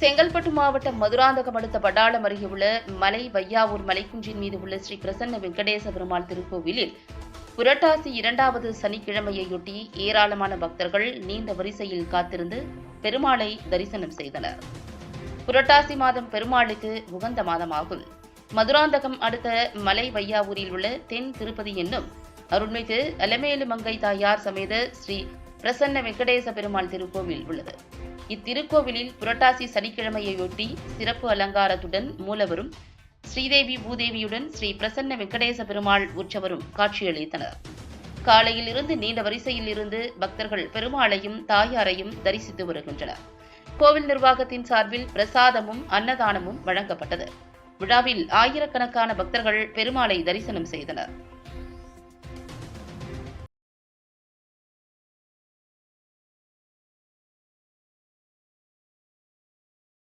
செங்கல்பட்டு மாவட்டம் மதுராந்தகம் அடுத்த படாளம் அருகே உள்ள மலை வையாவூர் மலைக்குன்றின் மீது உள்ள ஸ்ரீ பிரசன்ன வெங்கடேச பெருமாள் திருக்கோவிலில் புரட்டாசி 2வது சனிக்கிழமையொட்டி ஏராளமான பக்தர்கள் நீண்ட வரிசையில் காத்திருந்து பெருமாளை தரிசனம் செய்தனர். புரட்டாசி மாதம் பெருமாளுக்கு உகந்த மாதமாகும். மதுராந்தகம் அடுத்த மலை வையாவூரில் உள்ள தென் திருப்பதி என்னும் அருள்மிகு அலமேலு மங்கை தாயார் சமேத ஸ்ரீ பிரசன்ன வெங்கடேச பெருமாள் திருக்கோவில் உள்ளது. இத்திருக்கோவிலில் புரட்டாசி சனிக்கிழமையொட்டி சிறப்பு அலங்காரத்துடன் மூலவரும் ஸ்ரீதேவி பூதேவியுடன் ஸ்ரீ பிரசன்ன வெங்கடேச பெருமாள் உற்சவரும் காட்சியளித்தனர். காலையில் இருந்து நீண்ட வரிசையில் இருந்து பக்தர்கள் பெருமாளையும் தாயாரையும் தரிசித்து வருகின்றனர். கோவில் நிர்வாகத்தின் சார்பில் பிரசாதமும் அன்னதானமும் வழங்கப்பட்டது. விழாவில் ஆயிரக்கணக்கான பக்தர்கள் பெருமாளை தரிசனம் செய்தனர்.